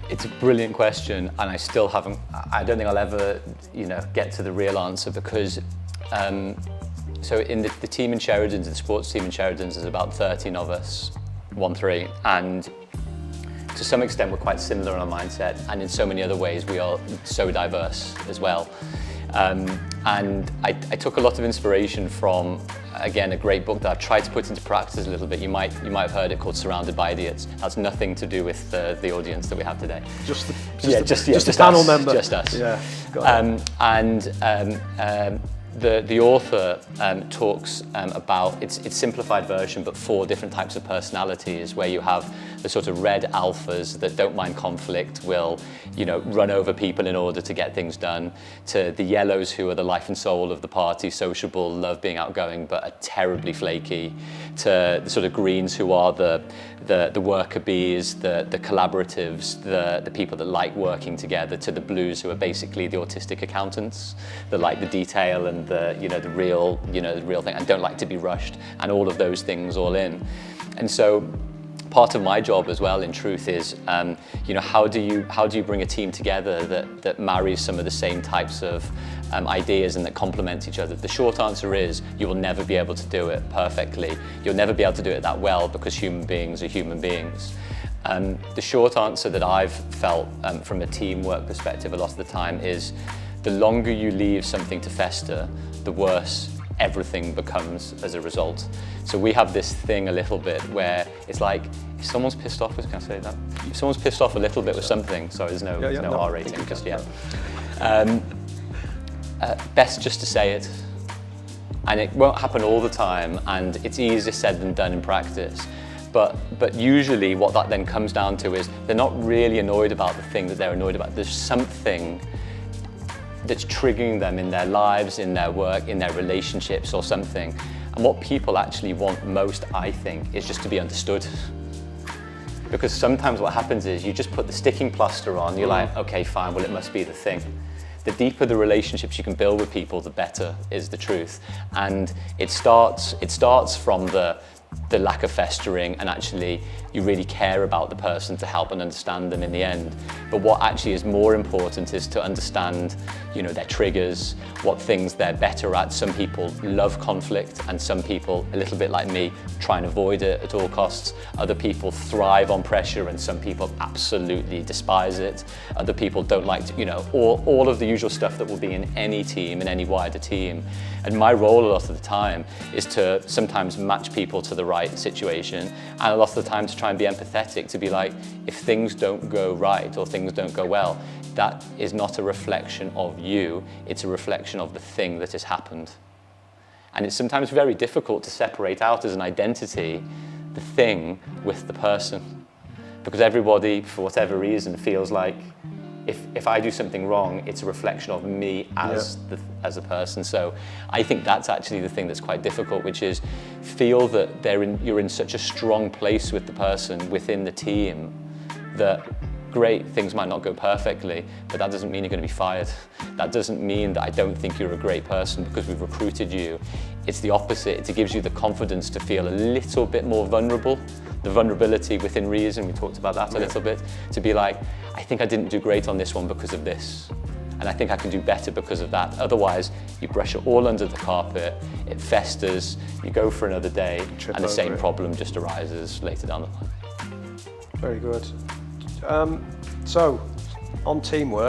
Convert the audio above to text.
It's a brilliant question, and I still haven't, I don't think I'll ever, get to the real answer, because so in the team in Sheridan's, the sports team in Sheridan's, there's about 13 of us, 1-3, and to some extent we're quite similar in our mindset, and in so many other ways we are so diverse as well. And I took a lot of inspiration from, again, a great book that I've tried to put into practice a little bit. You might have heard it, called Surrounded by Idiots. It has nothing to do with the audience that we have today. Just the panel us, member. Just us. Yeah, got it. The author talks about, it's simplified version, but 4 different types of personalities, where you have the sort of red alphas that don't mind conflict, will run over people in order to get things done, to the yellows, who are the life and soul of the party, sociable, love being outgoing, but are terribly flaky, to the sort of greens, who are the worker bees, the collaboratives, the people that like working together, to the blues, who are basically the autistic accountants that like the detail and the real thing, and don't like to be rushed, and all of those things all in. And so part of my job as well, in truth, is how do you bring a team together that marries some of the same types of ideas and that complement each other? The short answer is, you will never be able to do it perfectly. You'll never be able to do it that well, because human beings are human beings. The short answer that I've felt from a teamwork perspective a lot of the time is, the longer you leave something to fester, the worse everything becomes as a result. So we have this thing a little bit where it's like, if someone's pissed off, can I say that? If someone's pissed off a little bit with something, sorry, there's no R rating just yet. Best just to say it. And it won't happen all the time, and it's easier said than done in practice. But usually what that then comes down to is, they're not really annoyed about the thing that they're annoyed about. There's something that's triggering them in their lives, in their work, in their relationships or something. And what people actually want most, I think, is just to be understood. Because sometimes what happens is, you just put the sticking plaster on, you're like, okay, fine, well, it must be the thing. The deeper the relationships you can build with people, the better is the truth. And it starts from the lack of festering, and actually you really care about the person to help and understand them in the end. But what actually is more important is to understand, their triggers, what things they're better at. Some people love conflict, and some people, a little bit like me, try and avoid it at all costs. Other people thrive on pressure, and some people absolutely despise it. Other people don't like to, all of the usual stuff that will be in any team, in any wider team. And my role a lot of the time is to sometimes match people to the right situation, and a lot of the time to try and be empathetic, to be like, if things don't go right or things don't go well, that is not a reflection of you, it's a reflection of the thing that has happened. And it's sometimes very difficult to separate out as an identity the thing with the person, because everybody, for whatever reason, feels like if I do something wrong, it's a reflection of me as a person. So I think that's actually the thing that's quite difficult, which is feel that you're in such a strong place with the person within the team that, great, things might not go perfectly, but that doesn't mean you're going to be fired. That doesn't mean that I don't think you're a great person because we've recruited you. It's the opposite. It gives you the confidence to feel a little bit more vulnerable. The vulnerability within reason, we talked about that a little bit, to be like, I think I didn't do great on this one because of this, and I think I can do better because of that. Otherwise, you brush it all under the carpet, it festers, you go for another day, and the same problem just arises later down the line. Very good. So, on teamwork,